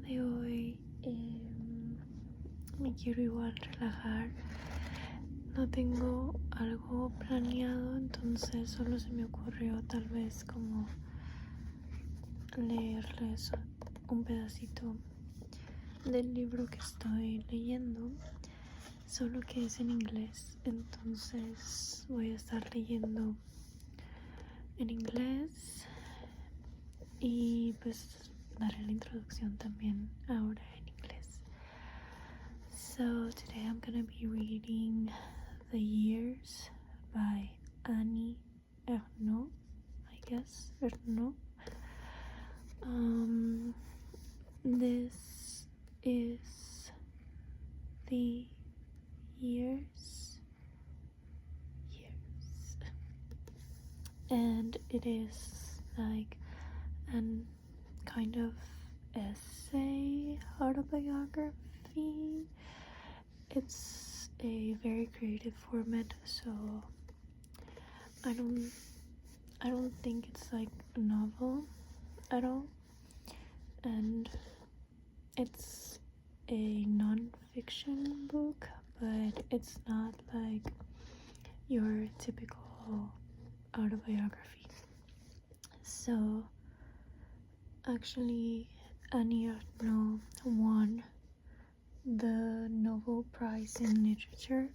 de hoy me quiero igual relajar. No tengo algo planeado, entonces solo se me ocurrió tal vez como leerles un pedacito del libro que estoy leyendo, solo que es en inglés, entonces voy a estar leyendo en inglés y pues daré la introducción también ahora en inglés. So today I'm gonna be reading The Years by ernaux, I guess, ernaux. This is the years, and it is like an kind of essay autobiography. It's a very creative format, so I don't think it's like a novel at all, and it's a non-fiction book, but it's not like your typical autobiography. So actually Annie Ernaux won the Nobel Prize in Literature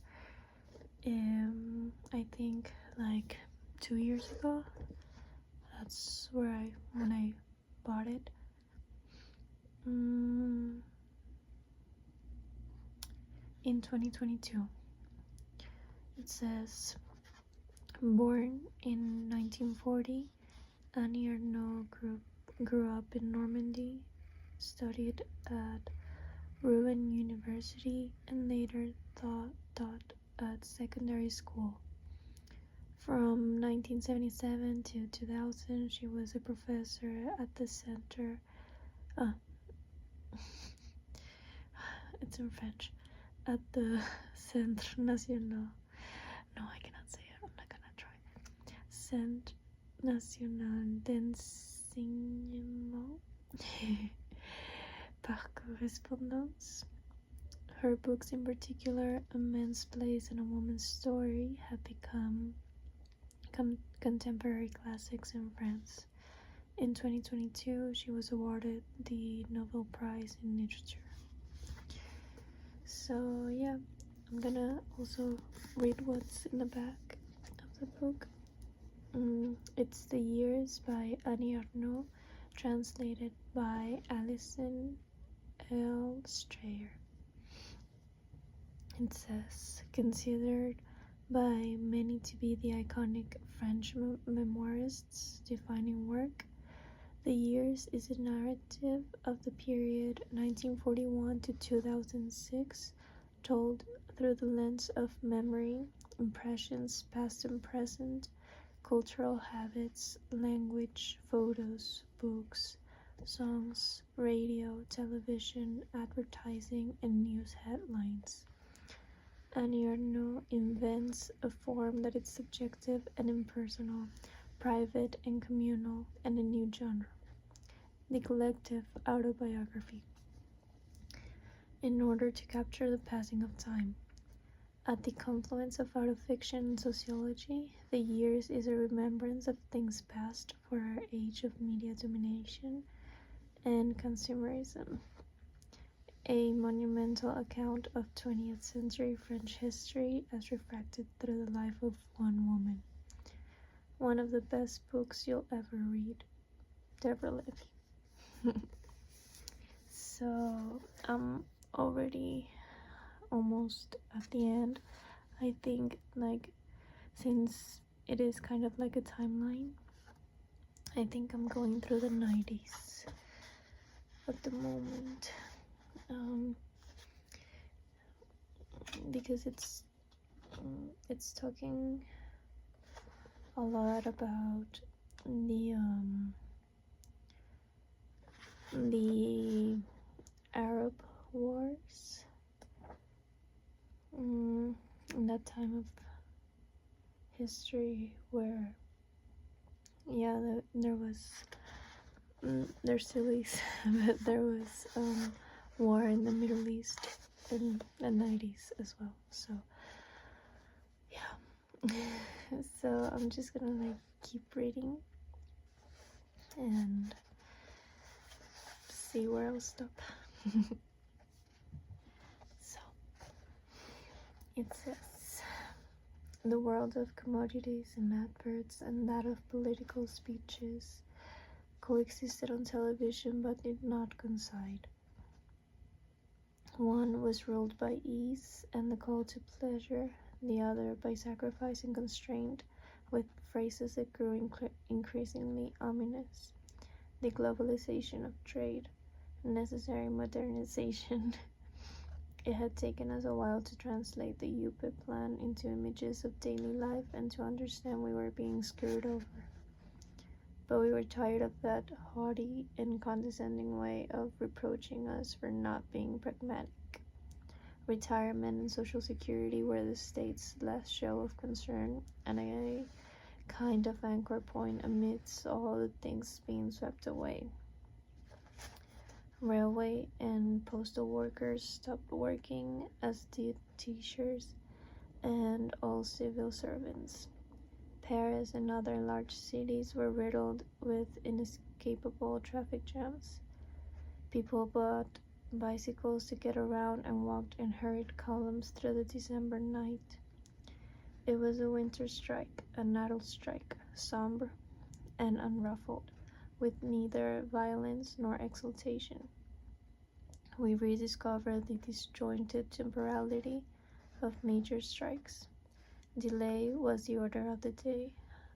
I think like 2 years ago. That's when I bought it. In 2022. It says, born in 1940, Annie Ernaux grew up in Normandy, studied at Rouen University, and later taught at secondary school. From 1977 to 2000, she was a professor at the Center. It's in French. At the Centre National. No, I cannot say it. I'm not gonna try. Centre National d'Enseignement par correspondance. Her books, in particular, A Man's Place and A Woman's Story, have become contemporary classics in France. In 2022, she was awarded the Nobel Prize in Literature. So yeah, I'm gonna also read what's in the back of the book. It's The Years by Annie Ernaux, translated by Alison L. Strayer. It says, considered by many to be the iconic French memoirist's defining work, The Years is a narrative of the period 1941 to 2006, told through the lens of memory, impressions, past and present, cultural habits, language, photos, books, songs, radio, television, advertising, and news headlines. Annie Ernaux invents a form that is subjective and impersonal, private and communal, and a new genre, the collective autobiography, in order to capture the passing of time. At the confluence of autofiction and sociology, The Years is a remembrance of things past for our age of media domination and consumerism, a monumental account of 20th century French history as refracted through the life of one woman. One of the best books you'll ever read. Deborah Levy. So I'm already almost at the end. I think, like, since it is kind of like a timeline, I think I'm going through the 90s at the moment, because it's talking a lot about the Arab wars, in that time of history where there was there still is, but there was war in the Middle East in the 90s as well. So yeah, so I'm just gonna like keep reading and see where I'll stop. So it says, the world of commodities and adverts and that of political speeches coexisted on television but did not coincide. One was ruled by ease and the call to pleasure, the other by sacrifice and constraint, with phrases that grew increasingly ominous. The globalization of trade, necessary modernization. It had taken us a while to translate the UP plan into images of daily life and to understand we were being screwed over. But we were tired of that haughty and condescending way of reproaching us for not being pragmatic. Retirement and Social Security were the state's last show of concern, and a kind of anchor point amidst all the things being swept away. Railway and postal workers stopped working, as did teachers and all civil servants. Paris and other large cities were riddled with inescapable traffic jams. People bought bicycles to get around and walked in hurried columns through the December night. It was a winter strike, a Natal strike, somber and unruffled, with neither violence nor exultation. We rediscovered the disjointed temporality of major strikes. Delay was the order of the day,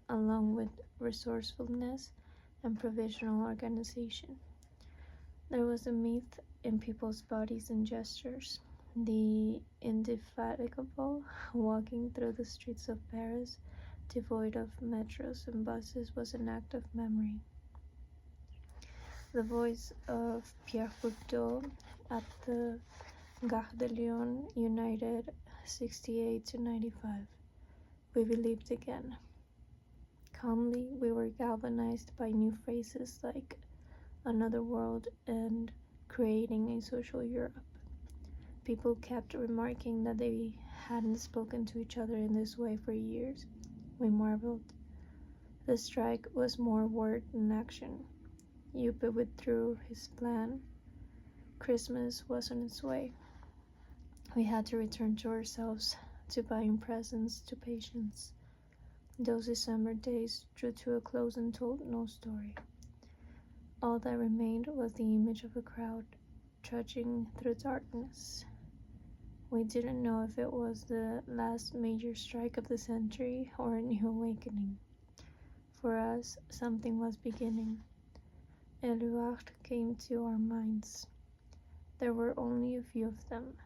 along with resourcefulness and provisional organization. There was a myth in people's bodies and gestures. The indefatigable walking through the streets of Paris, devoid of metros and buses, was an act of memory. The voice of Pierre Bourdieu at the Gare de Lyon united 68 to 95. We believed again. Calmly, we were galvanized by new phrases like another world and creating a social Europe. People kept remarking that they hadn't spoken to each other in this way for years. We marveled. The strike was more word than action. Yuppe withdrew his plan. Christmas was on its way. We had to return to ourselves, to buying presents, to patience. Those December days drew to a close and told no story. All that remained was the image of a crowd trudging through darkness. We didn't know if it was the last major strike of the century or a new awakening. For us, something was beginning. Eluard came to our minds. There were only a few of them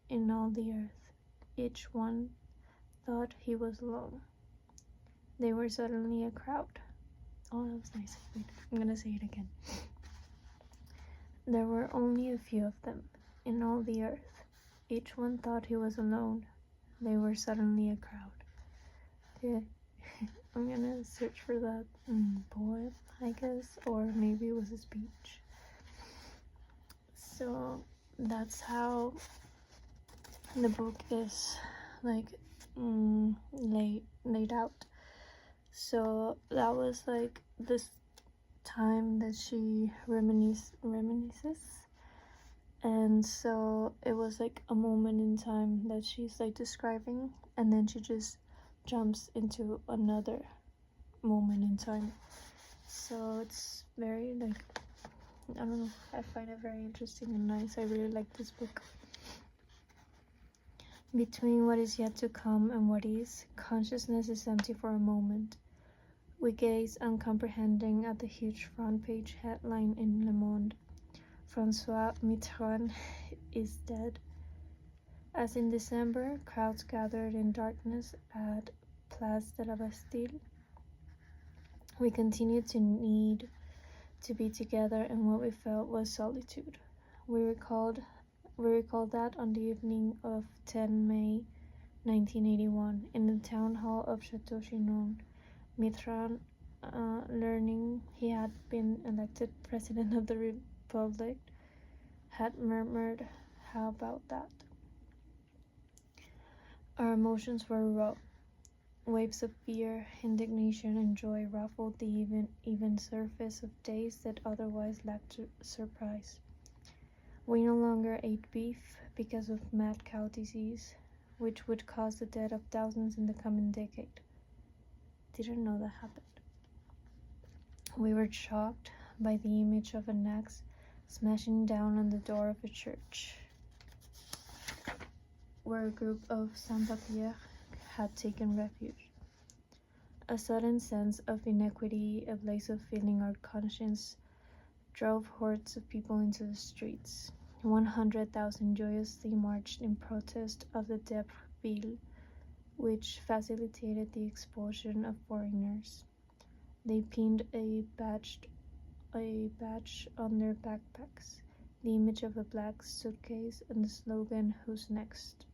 in all the earth. Each one thought he was alone. They were suddenly a crowd. Oh, that was nice. Wait, I'm gonna say it again. There were only a few of them in all the earth. Each one thought he was alone. They were suddenly a crowd. Okay, I'm gonna search for that poem, I guess, or maybe it was a speech. So that's how the book is like laid out. So that was like this time that she reminisces, and so it was like a moment in time that she's like describing, and then she just jumps into another moment in time. So it's very like, I don't know, I find it very interesting and nice. I really like this book. Between what is yet to come and what is, consciousness is empty for a moment. We gaze uncomprehending at the huge front page headline in Le Monde. François Mitterrand is dead. As in December, crowds gathered in darkness at Place de la Bastille. We continued to need to be together, and what we felt was solitude. We recalled that on the evening of 10 May 1981, in the town hall of Château Chinon, Mitterrand learning he had been elected president of the republic, had murmured, "How about that?" Our emotions were raw. Waves of fear, indignation, and joy ruffled the even surface of days that otherwise lacked surprise. We no longer ate beef because of mad cow disease, which would cause the death of thousands in the coming decade. Didn't know that happened. We were shocked by the image of an axe smashing down on the door of a church, where a group of sans-papiers had taken refuge. A sudden sense of inequity, a blaze of feeling or conscience, drove hordes of people into the streets. 100,000 joyously marched in protest of the debt bill, which facilitated the expulsion of foreigners. They pinned a badge on their backpacks, the image of a black suitcase and the slogan, "Who's next?"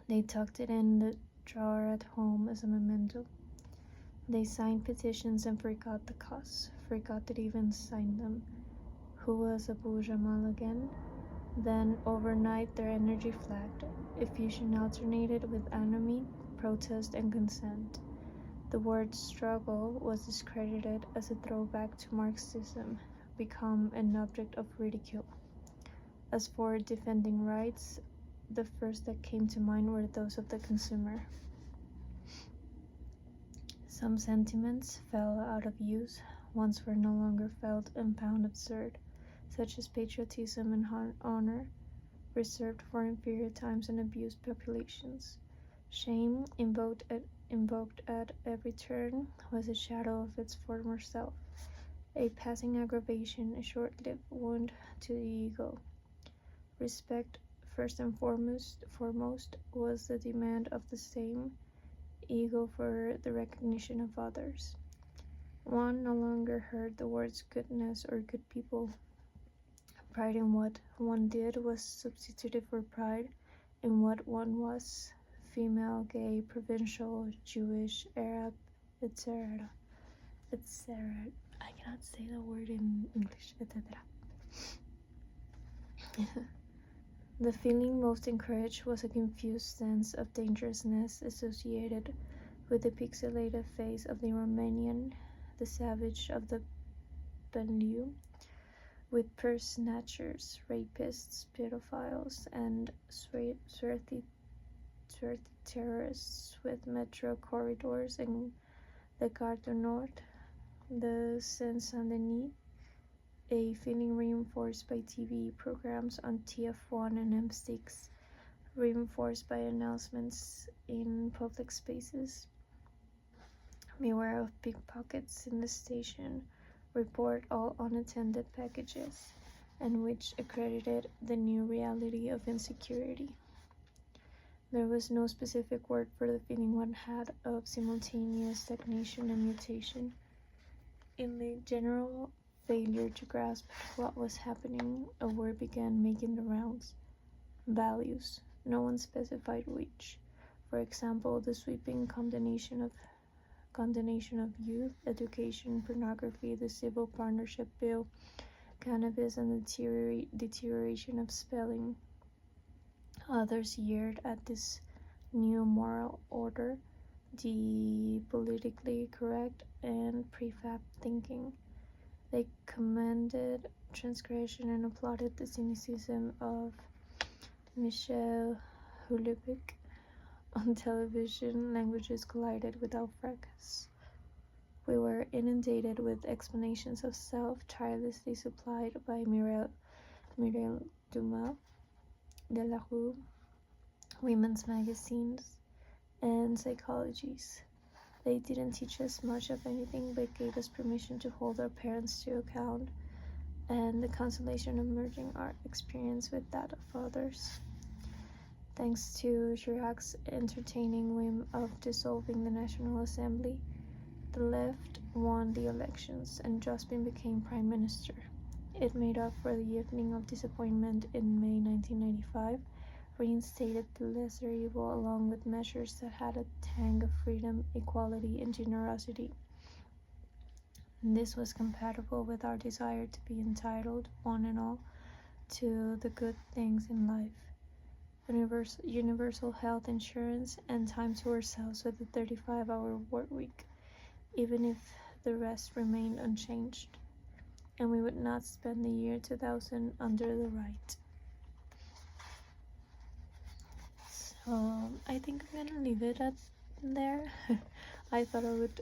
They tucked it in the drawer at home as a memento. They signed petitions and forgot the cause, forgot that even signed them. Who was Abu Jamal again? Then, overnight, their energy flagged. A fusion alternated with anomie, protest, and consent. The word struggle was discredited as a throwback to Marxism, become an object of ridicule. As for defending rights, the first that came to mind were those of the consumer. Some sentiments fell out of use, ones were no longer felt and found absurd, such as patriotism and honor, reserved for inferior times and abused populations. Shame, invoked at every turn, was a shadow of its former self, a passing aggravation, a short-lived wound to the ego. Respect, first and foremost, was the demand of the same ego for the recognition of others. One no longer heard the words goodness or good people. Pride in what one did was substituted for pride in what one was: female, gay, provincial, Jewish, Arab, etc. etc. I cannot say the word in English, etc. The feeling most encouraged was a confused sense of dangerousness associated with the pixelated face of the Romanian, the savage of the banlieue, with purse snatchers, rapists, pedophiles, and swarthy terrorists with metro corridors and the Gare du Nord, the Seine-Saint-Denis, a feeling reinforced by TV programs on TF1 and M6, reinforced by announcements in public spaces. Beware of pickpockets in the station, report all unattended packages, and which accredited the new reality of insecurity. There was no specific word for the feeling one had of simultaneous stagnation and mutation. In the general failure to grasp what was happening, a word began making the rounds: values. No one specified which. For example, the sweeping condemnation of youth, education, pornography, the civil partnership bill, cannabis, and the deterioration of spelling. Others jeered at this new moral order, the politically correct and prefab thinking. They commended transgression and applauded the cynicism of Michel Houellebecq. On television, languages collided without fracas. We were inundated with explanations of self, tirelessly supplied by Mireille Dumas, Delarue, women's magazines, and psychologies. They didn't teach us much of anything, but gave us permission to hold our parents to account, and the consolation of merging our experience with that of others. Thanks to Chirac's entertaining whim of dissolving the National Assembly, the left won the elections, and Jospin became Prime Minister. It made up for the evening of disappointment in May 1995, reinstated the lesser evil along with measures that had a tang of freedom, equality, and generosity. This was compatible with our desire to be entitled, one and all, to the good things in life. Universal health insurance and time to ourselves with a 35-hour work week, even if the rest remained unchanged. And we would not spend the year 2000 under the right. So I think I'm gonna leave it at there. I thought I would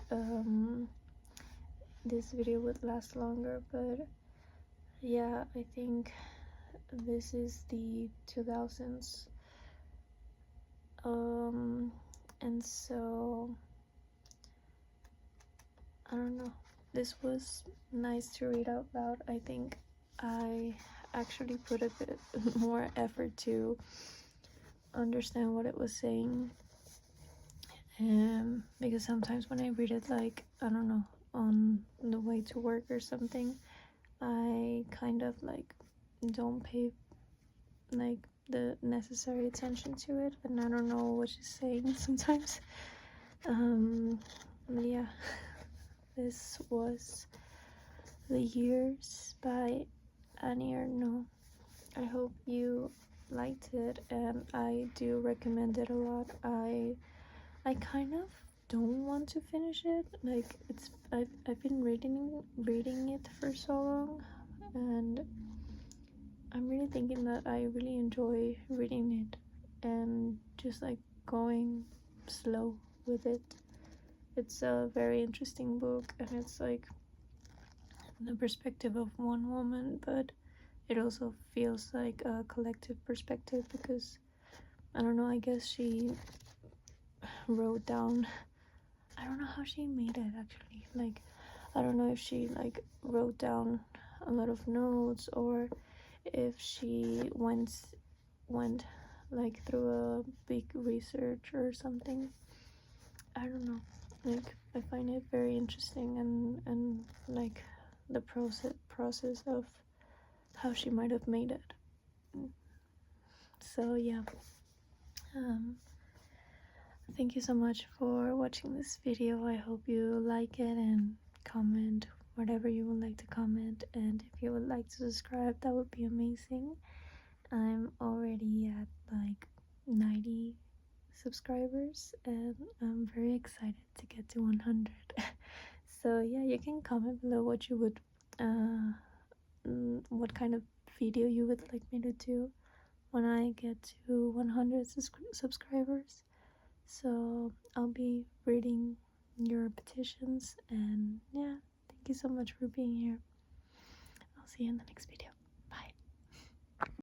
this video would last longer, but yeah, I think this is the 2000s. And so I don't know, this was nice to read out loud. I think I actually put a bit more effort to understand what it was saying, because sometimes when I read it, like, I don't know, on the way to work or something, I kind of like don't pay like the necessary attention to it, and I don't know what she's saying sometimes. Yeah, this was The Years by ernaux. I hope you liked it, and I do recommend it a lot. I kind of don't want to finish it. Like, I've been reading it for so long, and I'm really thinking that I really enjoy reading it and just like going slow with it. It's a very interesting book, and it's like the perspective of one woman, but it also feels like a collective perspective, because I don't know, I guess she wrote down, I don't know how she made it actually, like I don't know if she like wrote down a lot of notes, or if she went like through a big research or something. I don't know, like I find it very interesting, and like the process of how she might have made it. So yeah, thank you so much for watching this video. I hope you like it, and comment whatever you would like to comment, and if you would like to subscribe, that would be amazing. I'm already at like 90 subscribers, and I'm very excited to get to 100. So yeah, you can comment below what you would what kind of video you would like me to do when I get to 100 subscribers. So I'll be reading your petitions, and yeah, thank you so much for being here. I'll see you in the next video.